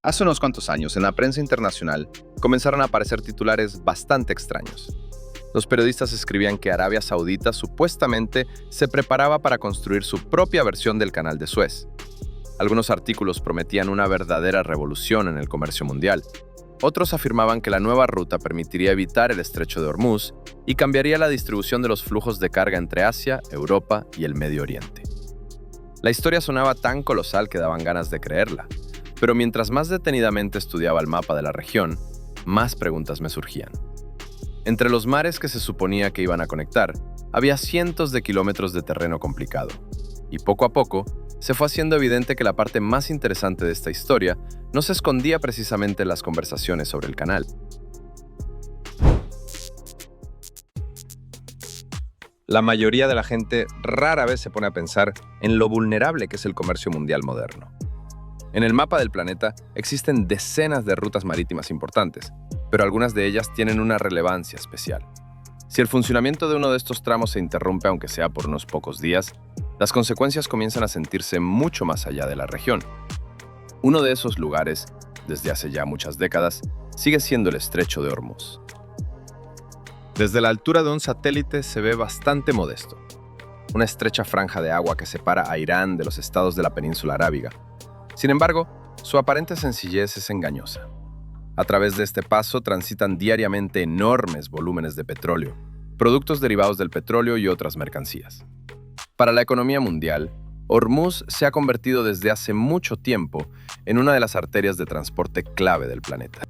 Hace unos cuantos años, en la prensa internacional, comenzaron a aparecer titulares bastante extraños. Los periodistas escribían que Arabia Saudita supuestamente se preparaba para construir su propia versión del Canal de Suez. Algunos artículos prometían una verdadera revolución en el comercio mundial. Otros afirmaban que la nueva ruta permitiría evitar el estrecho de Hormuz y cambiaría la distribución de los flujos de carga entre Asia, Europa y el Medio Oriente. La historia sonaba tan colosal que daban ganas de creerla. Pero mientras más detenidamente estudiaba el mapa de la región, más preguntas me surgían. Entre los mares que se suponía que iban a conectar, había cientos de kilómetros de terreno complicado. Y poco a poco, se fue haciendo evidente que la parte más interesante de esta historia no se escondía precisamente en las conversaciones sobre el canal. La mayoría de la gente rara vez se pone a pensar en lo vulnerable que es el comercio mundial moderno. En el mapa del planeta existen decenas de rutas marítimas importantes, pero algunas de ellas tienen una relevancia especial. Si el funcionamiento de uno de estos tramos se interrumpe, aunque sea por unos pocos días, las consecuencias comienzan a sentirse mucho más allá de la región. Uno de esos lugares, desde hace ya muchas décadas, sigue siendo el estrecho de Hormuz. Desde la altura de un satélite se ve bastante modesto. Una estrecha franja de agua que separa a Irán de los estados de la península arábiga. Sin embargo, su aparente sencillez es engañosa. A través de este paso transitan diariamente enormes volúmenes de petróleo, productos derivados del petróleo y otras mercancías. Para la economía mundial, Hormuz se ha convertido desde hace mucho tiempo en una de las arterias de transporte clave del planeta.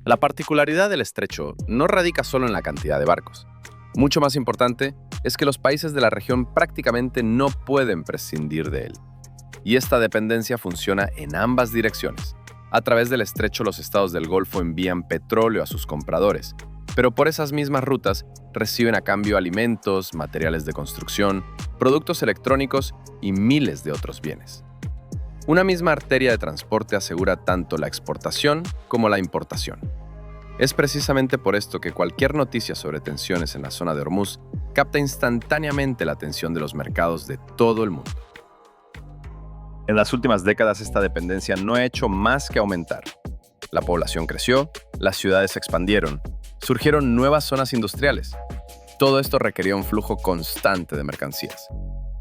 La particularidad del estrecho no radica solo en la cantidad de barcos. Mucho más importante es que los países de la región prácticamente no pueden prescindir de él. Y esta dependencia funciona en ambas direcciones. A través del estrecho, los estados del Golfo envían petróleo a sus compradores, pero por esas mismas rutas reciben a cambio alimentos, materiales de construcción, productos electrónicos y miles de otros bienes. Una misma arteria de transporte asegura tanto la exportación como la importación. Es precisamente por esto que cualquier noticia sobre tensiones en la zona de Hormuz capta instantáneamente la atención de los mercados de todo el mundo. En las últimas décadas esta dependencia no ha hecho más que aumentar. La población creció, las ciudades se expandieron, surgieron nuevas zonas industriales. Todo esto requería un flujo constante de mercancías.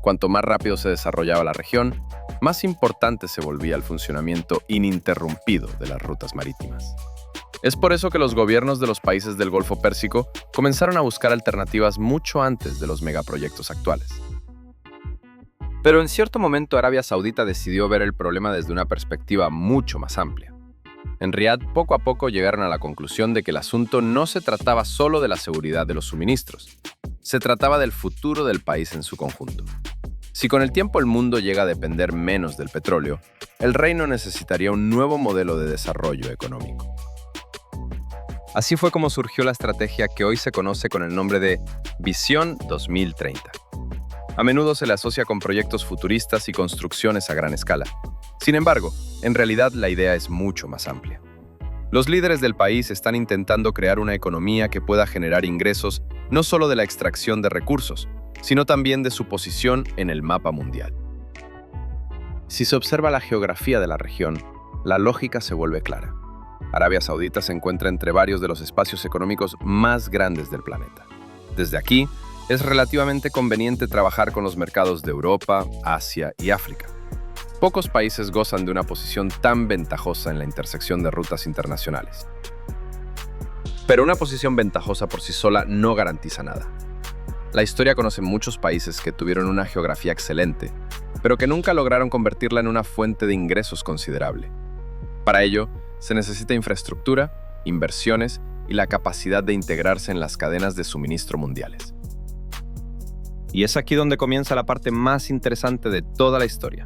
Cuanto más rápido se desarrollaba la región, más importante se volvía el funcionamiento ininterrumpido de las rutas marítimas. Es por eso que los gobiernos de los países del Golfo Pérsico comenzaron a buscar alternativas mucho antes de los megaproyectos actuales. Pero en cierto momento Arabia Saudita decidió ver el problema desde una perspectiva mucho más amplia. En Riad, poco a poco llegaron a la conclusión de que el asunto no se trataba solo de la seguridad de los suministros, se trataba del futuro del país en su conjunto. Si con el tiempo el mundo llega a depender menos del petróleo, el reino necesitaría un nuevo modelo de desarrollo económico. Así fue como surgió la estrategia que hoy se conoce con el nombre de Visión 2030. A menudo se le asocia con proyectos futuristas y construcciones a gran escala. Sin embargo, en realidad la idea es mucho más amplia. Los líderes del país están intentando crear una economía que pueda generar ingresos no solo de la extracción de recursos, sino también de su posición en el mapa mundial. Si se observa la geografía de la región, la lógica se vuelve clara. Arabia Saudita se encuentra entre varios de los espacios económicos más grandes del planeta. Desde aquí, es relativamente conveniente trabajar con los mercados de Europa, Asia y África. Pocos países gozan de una posición tan ventajosa en la intersección de rutas internacionales. Pero una posición ventajosa por sí sola no garantiza nada. La historia conoce muchos países que tuvieron una geografía excelente, pero que nunca lograron convertirla en una fuente de ingresos considerable. Para ello, se necesita infraestructura, inversiones y la capacidad de integrarse en las cadenas de suministro mundiales. Y es aquí donde comienza la parte más interesante de toda la historia.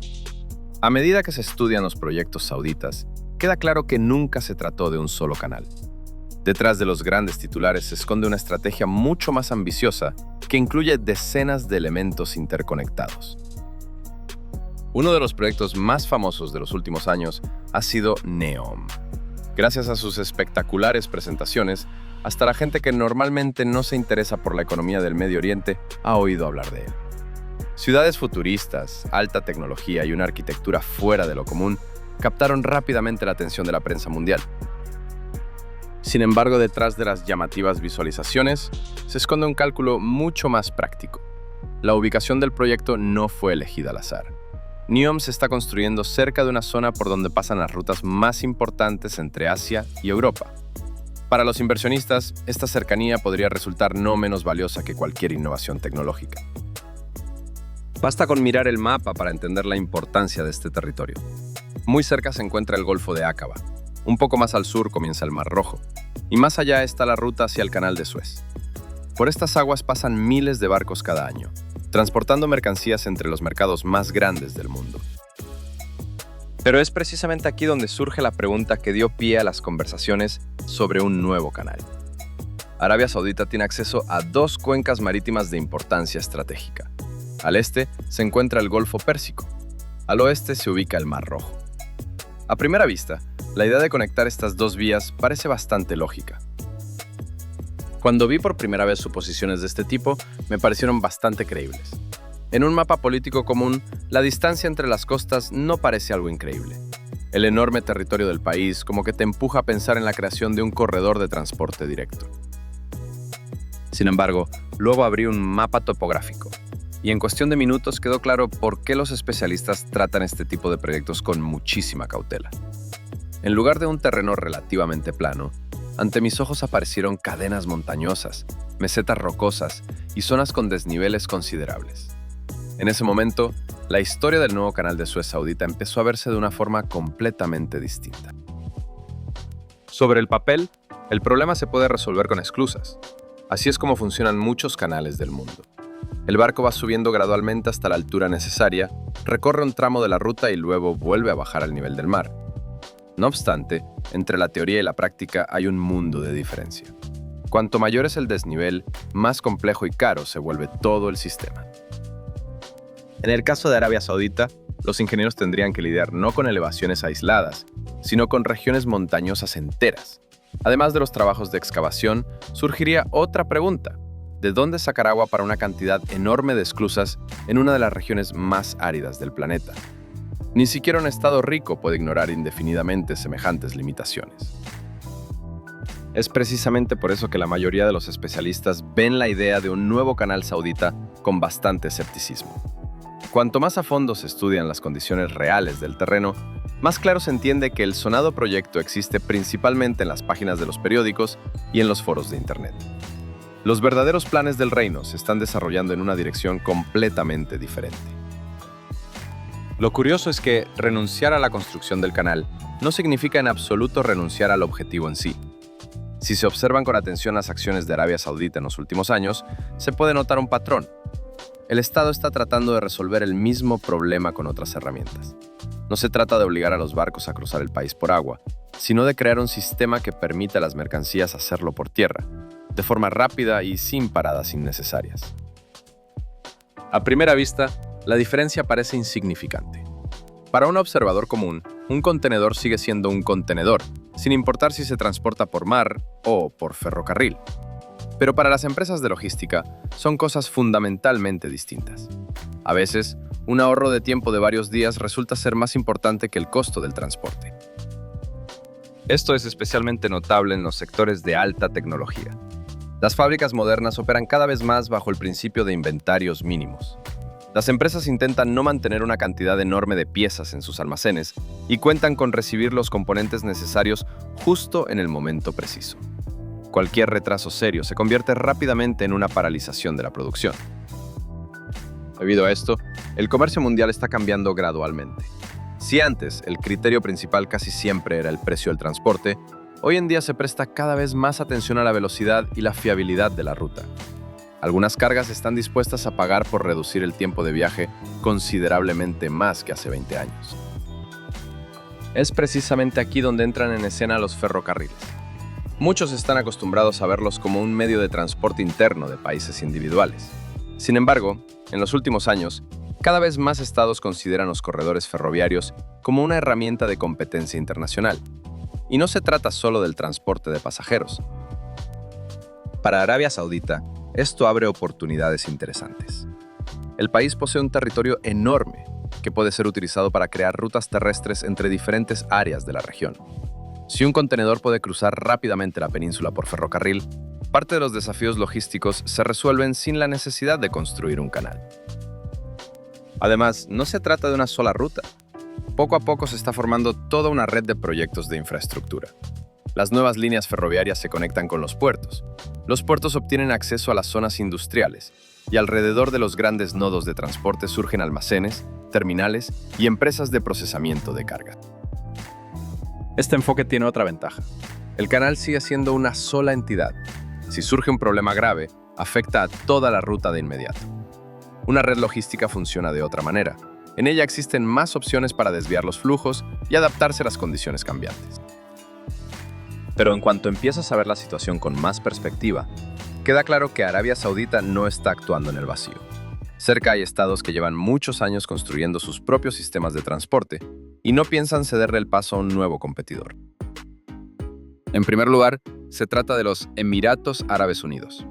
A medida que se estudian los proyectos sauditas, queda claro que nunca se trató de un solo canal. Detrás de los grandes titulares se esconde una estrategia mucho más ambiciosa que incluye decenas de elementos interconectados. Uno de los proyectos más famosos de los últimos años ha sido NEOM. Gracias a sus espectaculares presentaciones, hasta la gente que normalmente no se interesa por la economía del Medio Oriente ha oído hablar de él. Ciudades futuristas, alta tecnología y una arquitectura fuera de lo común captaron rápidamente la atención de la prensa mundial. Sin embargo, detrás de las llamativas visualizaciones se esconde un cálculo mucho más práctico. La ubicación del proyecto no fue elegida al azar. NEOM se está construyendo cerca de una zona por donde pasan las rutas más importantes entre Asia y Europa. Para los inversionistas, esta cercanía podría resultar no menos valiosa que cualquier innovación tecnológica. Basta con mirar el mapa para entender la importancia de este territorio. Muy cerca se encuentra el Golfo de Aqaba. Un poco más al sur comienza el Mar Rojo. Y más allá está la ruta hacia el Canal de Suez. Por estas aguas pasan miles de barcos cada año, transportando mercancías entre los mercados más grandes del mundo. Pero es precisamente aquí donde surge la pregunta que dio pie a las conversaciones sobre un nuevo canal. Arabia Saudita tiene acceso a dos cuencas marítimas de importancia estratégica. Al este se encuentra el Golfo Pérsico. Al oeste se ubica el Mar Rojo. A primera vista, la idea de conectar estas dos vías parece bastante lógica. Cuando vi por primera vez suposiciones de este tipo, me parecieron bastante creíbles. En un mapa político común, la distancia entre las costas no parece algo increíble. El enorme territorio del país como que te empuja a pensar en la creación de un corredor de transporte directo. Sin embargo, luego abrí un mapa topográfico, y en cuestión de minutos quedó claro por qué los especialistas tratan este tipo de proyectos con muchísima cautela. En lugar de un terreno relativamente plano, ante mis ojos aparecieron cadenas montañosas, mesetas rocosas y zonas con desniveles considerables. En ese momento, la historia del nuevo canal de Suez Saudita empezó a verse de una forma completamente distinta. Sobre el papel, el problema se puede resolver con esclusas. Así es como funcionan muchos canales del mundo. El barco va subiendo gradualmente hasta la altura necesaria, recorre un tramo de la ruta y luego vuelve a bajar al nivel del mar. No obstante, entre la teoría y la práctica hay un mundo de diferencia. Cuanto mayor es el desnivel, más complejo y caro se vuelve todo el sistema. En el caso de Arabia Saudita, los ingenieros tendrían que lidiar no con elevaciones aisladas, sino con regiones montañosas enteras. Además de los trabajos de excavación, surgiría otra pregunta: ¿de dónde sacar agua para una cantidad enorme de esclusas en una de las regiones más áridas del planeta? Ni siquiera un estado rico puede ignorar indefinidamente semejantes limitaciones. Es precisamente por eso que la mayoría de los especialistas ven la idea de un nuevo canal saudita con bastante escepticismo. Cuanto más a fondo se estudian las condiciones reales del terreno, más claro se entiende que el sonado proyecto existe principalmente en las páginas de los periódicos y en los foros de Internet. Los verdaderos planes del reino se están desarrollando en una dirección completamente diferente. Lo curioso es que renunciar a la construcción del canal no significa en absoluto renunciar al objetivo en sí. Si se observan con atención las acciones de Arabia Saudita en los últimos años, se puede notar un patrón. El Estado está tratando de resolver el mismo problema con otras herramientas. No se trata de obligar a los barcos a cruzar el país por agua, sino de crear un sistema que permita a las mercancías hacerlo por tierra, de forma rápida y sin paradas innecesarias. A primera vista, la diferencia parece insignificante. Para un observador común, un contenedor sigue siendo un contenedor, sin importar si se transporta por mar o por ferrocarril. Pero para las empresas de logística, son cosas fundamentalmente distintas. A veces, un ahorro de tiempo de varios días resulta ser más importante que el costo del transporte. Esto es especialmente notable en los sectores de alta tecnología. Las fábricas modernas operan cada vez más bajo el principio de inventarios mínimos. Las empresas intentan no mantener una cantidad enorme de piezas en sus almacenes y cuentan con recibir los componentes necesarios justo en el momento preciso. Cualquier retraso serio se convierte rápidamente en una paralización de la producción. Debido a esto, el comercio mundial está cambiando gradualmente. Si antes el criterio principal casi siempre era el precio del transporte, hoy en día se presta cada vez más atención a la velocidad y la fiabilidad de la ruta. Algunas cargas están dispuestas a pagar por reducir el tiempo de viaje considerablemente más que hace 20 años. Es precisamente aquí donde entran en escena los ferrocarriles. Muchos están acostumbrados a verlos como un medio de transporte interno de países individuales. Sin embargo, en los últimos años, cada vez más estados consideran los corredores ferroviarios como una herramienta de competencia internacional. Y no se trata solo del transporte de pasajeros. Para Arabia Saudita, esto abre oportunidades interesantes. El país posee un territorio enorme, que puede ser utilizado para crear rutas terrestres entre diferentes áreas de la región. Si un contenedor puede cruzar rápidamente la península por ferrocarril, parte de los desafíos logísticos se resuelven sin la necesidad de construir un canal. Además, no se trata de una sola ruta. Poco a poco se está formando toda una red de proyectos de infraestructura. Las nuevas líneas ferroviarias se conectan con los puertos. Los puertos obtienen acceso a las zonas industriales y alrededor de los grandes nodos de transporte surgen almacenes, terminales y empresas de procesamiento de carga. Este enfoque tiene otra ventaja. El canal sigue siendo una sola entidad. Si surge un problema grave, afecta a toda la ruta de inmediato. Una red logística funciona de otra manera. En ella existen más opciones para desviar los flujos y adaptarse a las condiciones cambiantes. Pero en cuanto empiezas a ver la situación con más perspectiva, queda claro que Arabia Saudita no está actuando en el vacío. Cerca hay estados que llevan muchos años construyendo sus propios sistemas de transporte y no piensan cederle el paso a un nuevo competidor. En primer lugar, se trata de los Emiratos Árabes Unidos.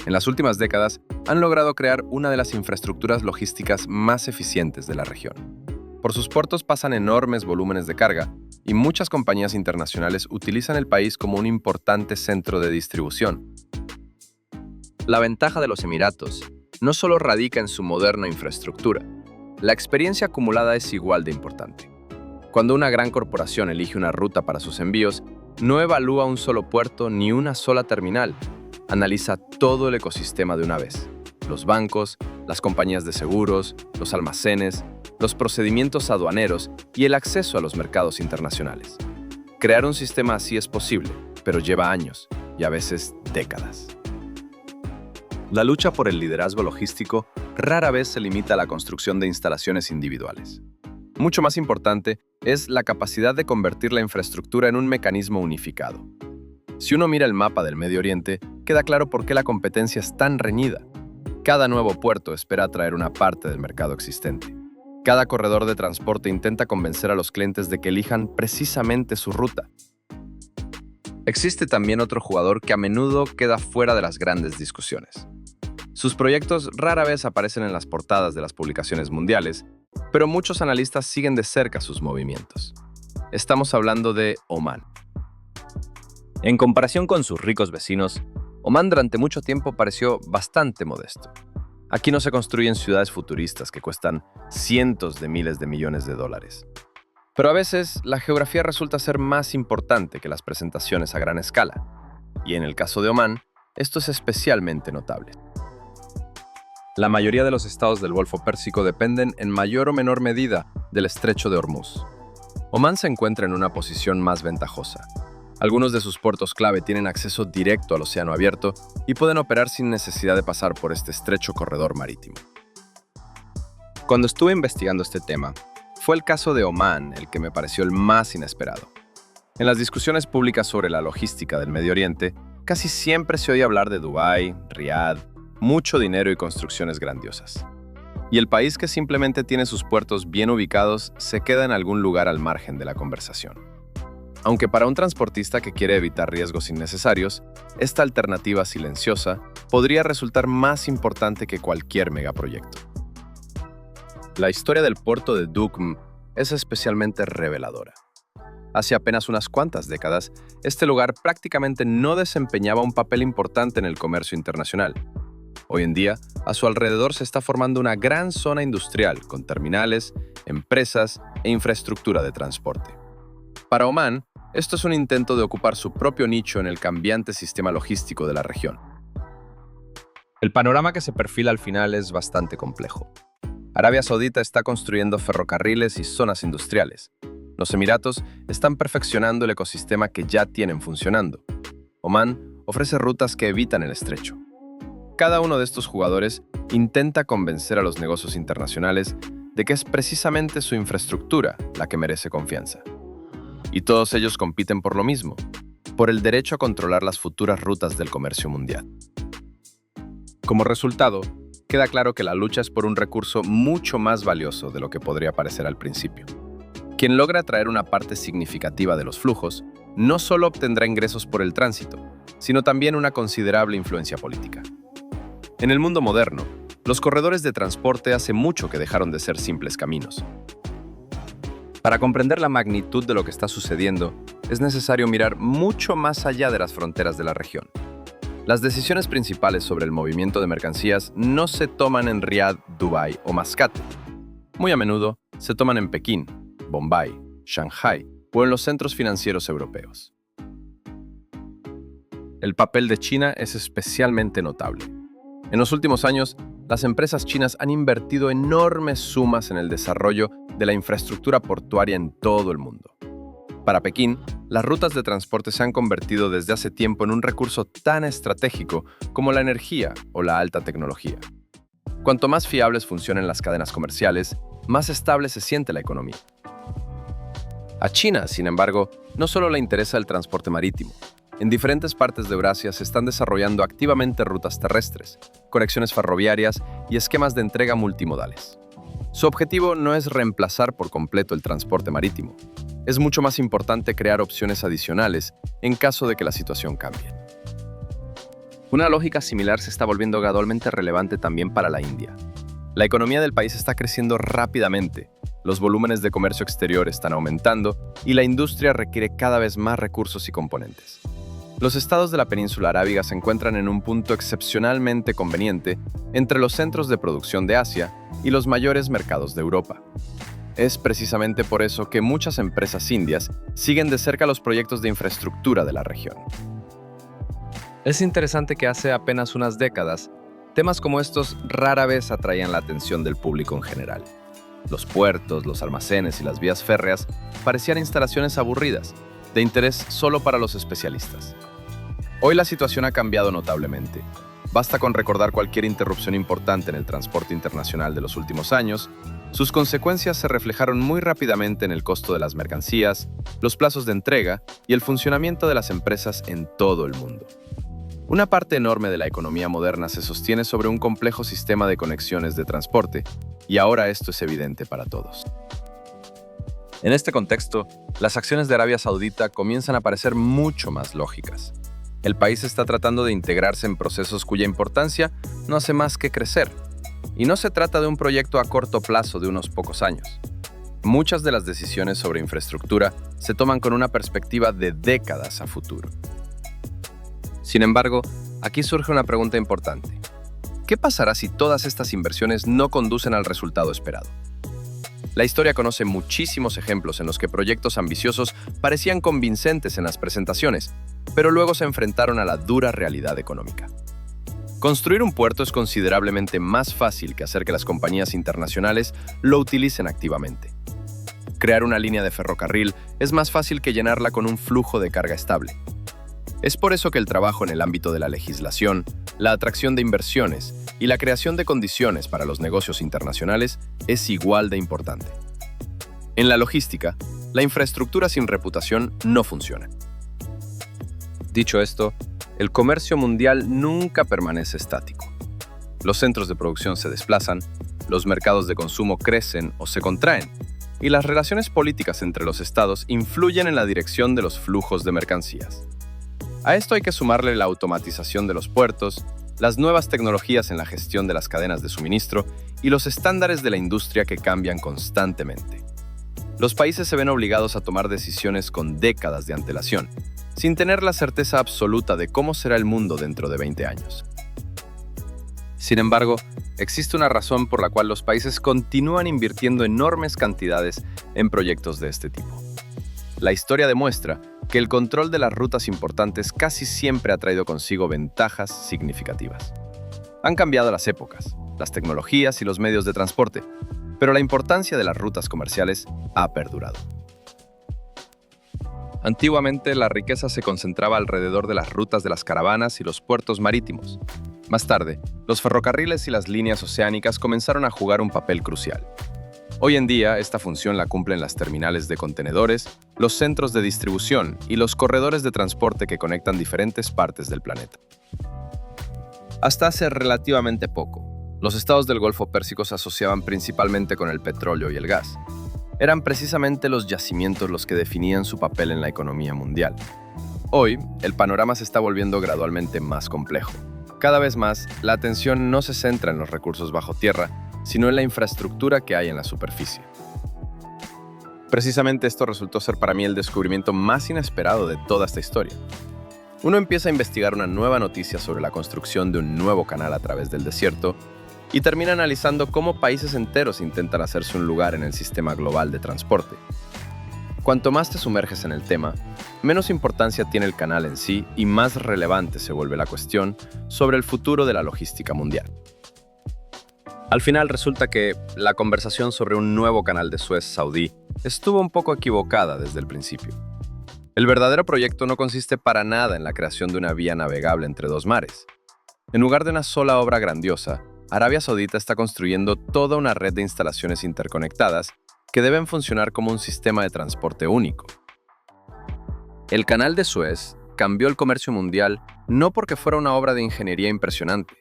En las últimas décadas, han logrado crear una de las infraestructuras logísticas más eficientes de la región. Por sus puertos pasan enormes volúmenes de carga y muchas compañías internacionales utilizan el país como un importante centro de distribución. La ventaja de los Emiratos no solo radica en su moderna infraestructura, la experiencia acumulada es igual de importante. Cuando una gran corporación elige una ruta para sus envíos, no evalúa un solo puerto ni una sola terminal, analiza todo el ecosistema de una vez. Los bancos, las compañías de seguros, los almacenes, los procedimientos aduaneros y el acceso a los mercados internacionales. Crear un sistema así es posible, pero lleva años y a veces décadas. La lucha por el liderazgo logístico rara vez se limita a la construcción de instalaciones individuales. Mucho más importante es la capacidad de convertir la infraestructura en un mecanismo unificado. Si uno mira el mapa del Medio Oriente, queda claro por qué la competencia es tan reñida. Cada nuevo puerto espera atraer una parte del mercado existente. Cada corredor de transporte intenta convencer a los clientes de que elijan precisamente su ruta. Existe también otro jugador que a menudo queda fuera de las grandes discusiones. Sus proyectos rara vez aparecen en las portadas de las publicaciones mundiales, pero muchos analistas siguen de cerca sus movimientos. Estamos hablando de Omán. En comparación con sus ricos vecinos, Omán durante mucho tiempo pareció bastante modesto. Aquí no se construyen ciudades futuristas que cuestan cientos de miles de millones de dólares. Pero a veces la geografía resulta ser más importante que las presentaciones a gran escala. Y en el caso de Omán, esto es especialmente notable. La mayoría de los estados del Golfo Pérsico dependen en mayor o menor medida del Estrecho de Hormuz. Omán se encuentra en una posición más ventajosa. Algunos de sus puertos clave tienen acceso directo al océano abierto y pueden operar sin necesidad de pasar por este estrecho corredor marítimo. Cuando estuve investigando este tema, fue el caso de Omán el que me pareció el más inesperado. En las discusiones públicas sobre la logística del Medio Oriente, casi siempre se oye hablar de Dubái, Riad, mucho dinero y construcciones grandiosas. Y el país que simplemente tiene sus puertos bien ubicados se queda en algún lugar al margen de la conversación. Aunque para un transportista que quiere evitar riesgos innecesarios, esta alternativa silenciosa podría resultar más importante que cualquier megaproyecto. La historia del puerto de Duqm es especialmente reveladora. Hace apenas unas cuantas décadas, este lugar prácticamente no desempeñaba un papel importante en el comercio internacional. Hoy en día, a su alrededor se está formando una gran zona industrial con terminales, empresas e infraestructura de transporte. Para Omán, esto es un intento de ocupar su propio nicho en el cambiante sistema logístico de la región. El panorama que se perfila al final es bastante complejo. Arabia Saudita está construyendo ferrocarriles y zonas industriales. Los Emiratos están perfeccionando el ecosistema que ya tienen funcionando. Omán ofrece rutas que evitan el estrecho. Cada uno de estos jugadores intenta convencer a los negocios internacionales de que es precisamente su infraestructura la que merece confianza. Y todos ellos compiten por lo mismo, por el derecho a controlar las futuras rutas del comercio mundial. Como resultado, queda claro que la lucha es por un recurso mucho más valioso de lo que podría parecer al principio. Quien logra atraer una parte significativa de los flujos, no solo obtendrá ingresos por el tránsito, sino también una considerable influencia política. En el mundo moderno, Los corredores de transporte hace mucho que dejaron de ser simples caminos. Para comprender la magnitud de lo que está sucediendo, es necesario mirar mucho más allá de las fronteras de la región. Las decisiones principales sobre el movimiento de mercancías no se toman en Riad, Dubái o Mascate. Muy a menudo se toman en Pekín, Bombay, Shanghai o en los centros financieros europeos. El papel de China es especialmente notable. En los últimos años, las empresas chinas han invertido enormes sumas en el desarrollo de la infraestructura portuaria en todo el mundo. Para Pekín, las rutas de transporte se han convertido desde hace tiempo en un recurso tan estratégico como la energía o la alta tecnología. Cuanto más fiables funcionen las cadenas comerciales, más estable se siente la economía. A China, sin embargo, no solo le interesa el transporte marítimo. En diferentes partes de Eurasia se están desarrollando activamente rutas terrestres, conexiones ferroviarias y esquemas de entrega multimodales. Su objetivo no es reemplazar por completo el transporte marítimo. Es mucho más importante crear opciones adicionales en caso de que la situación cambie. Una lógica similar se está volviendo gradualmente relevante también para la India. La economía del país está creciendo rápidamente, los volúmenes de comercio exterior están aumentando y la industria requiere cada vez más recursos y componentes. Los estados de la península arábiga se encuentran en un punto excepcionalmente conveniente entre los centros de producción de Asia y los mayores mercados de Europa. Es precisamente por eso que muchas empresas indias siguen de cerca los proyectos de infraestructura de la región. Es interesante que hace apenas unas décadas, temas como estos rara vez atraían la atención del público en general. Los puertos, los almacenes y las vías férreas parecían instalaciones aburridas, de interés solo para los especialistas. Hoy la situación ha cambiado notablemente. Basta con recordar cualquier interrupción importante en el transporte internacional de los últimos años. Sus consecuencias se reflejaron muy rápidamente en el costo de las mercancías, los plazos de entrega y el funcionamiento de las empresas en todo el mundo. Una parte enorme de la economía moderna se sostiene sobre un complejo sistema de conexiones de transporte, y ahora esto es evidente para todos. En este contexto, las acciones de Arabia Saudita comienzan a parecer mucho más lógicas. El país está tratando de integrarse en procesos cuya importancia no hace más que crecer. Y no se trata de un proyecto a corto plazo de unos pocos años. Muchas de las decisiones sobre infraestructura se toman con una perspectiva de décadas a futuro. Sin embargo, aquí surge una pregunta importante. ¿Qué pasará si todas estas inversiones no conducen al resultado esperado? La historia conoce muchísimos ejemplos en los que proyectos ambiciosos parecían convincentes en las presentaciones, pero luego se enfrentaron a la dura realidad económica. Construir un puerto es considerablemente más fácil que hacer que las compañías internacionales lo utilicen activamente. Crear una línea de ferrocarril es más fácil que llenarla con un flujo de carga estable. Es por eso que el trabajo en el ámbito de la legislación, la atracción de inversiones y la creación de condiciones para los negocios internacionales es igual de importante. En la logística, la infraestructura sin reputación no funciona. Dicho esto, el comercio mundial nunca permanece estático. Los centros de producción se desplazan, los mercados de consumo crecen o se contraen, y las relaciones políticas entre los estados influyen en la dirección de los flujos de mercancías. A esto hay que sumarle la automatización de los puertos, las nuevas tecnologías en la gestión de las cadenas de suministro y los estándares de la industria que cambian constantemente. Los países se ven obligados a tomar decisiones con décadas de antelación, sin tener la certeza absoluta de cómo será el mundo dentro de 20 años. Sin embargo, existe una razón por la cual los países continúan invirtiendo enormes cantidades en proyectos de este tipo. La historia demuestra que el control de las rutas importantes casi siempre ha traído consigo ventajas significativas. Han cambiado las épocas, las tecnologías y los medios de transporte, pero la importancia de las rutas comerciales ha perdurado. Antiguamente, la riqueza se concentraba alrededor de las rutas de las caravanas y los puertos marítimos. Más tarde, los ferrocarriles y las líneas oceánicas comenzaron a jugar un papel crucial. Hoy en día, esta función la cumplen las terminales de contenedores, los centros de distribución y los corredores de transporte que conectan diferentes partes del planeta. Hasta hace relativamente poco, los estados del Golfo Pérsico se asociaban principalmente con el petróleo y el gas. Eran precisamente los yacimientos los que definían su papel en la economía mundial. Hoy, el panorama se está volviendo gradualmente más complejo. Cada vez más, la atención no se centra en los recursos bajo tierra, sino en la infraestructura que hay en la superficie. Precisamente esto resultó ser para mí el descubrimiento más inesperado de toda esta historia. Uno empieza a investigar una nueva noticia sobre la construcción de un nuevo canal a través del desierto y termina analizando cómo países enteros intentan hacerse un lugar en el sistema global de transporte. Cuanto más te sumerges en el tema, menos importancia tiene el canal en sí y más relevante se vuelve la cuestión sobre el futuro de la logística mundial. Al final resulta que la conversación sobre un nuevo canal de Suez saudí estuvo un poco equivocada desde el principio. El verdadero proyecto no consiste para nada en la creación de una vía navegable entre dos mares. En lugar de una sola obra grandiosa, Arabia Saudita está construyendo toda una red de instalaciones interconectadas que deben funcionar como un sistema de transporte único. El Canal de Suez cambió el comercio mundial no porque fuera una obra de ingeniería impresionante.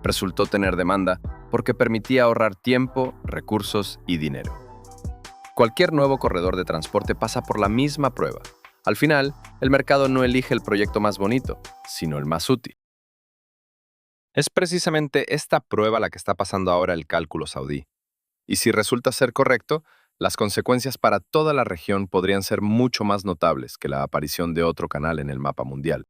Resultó tener demanda porque permitía ahorrar tiempo, recursos y dinero. Cualquier nuevo corredor de transporte pasa por la misma prueba. Al final, el mercado no elige el proyecto más bonito, sino el más útil. Es precisamente esta prueba la que está pasando ahora el cálculo saudí. Y si resulta ser correcto, las consecuencias para toda la región podrían ser mucho más notables que la aparición de otro canal en el mapa mundial.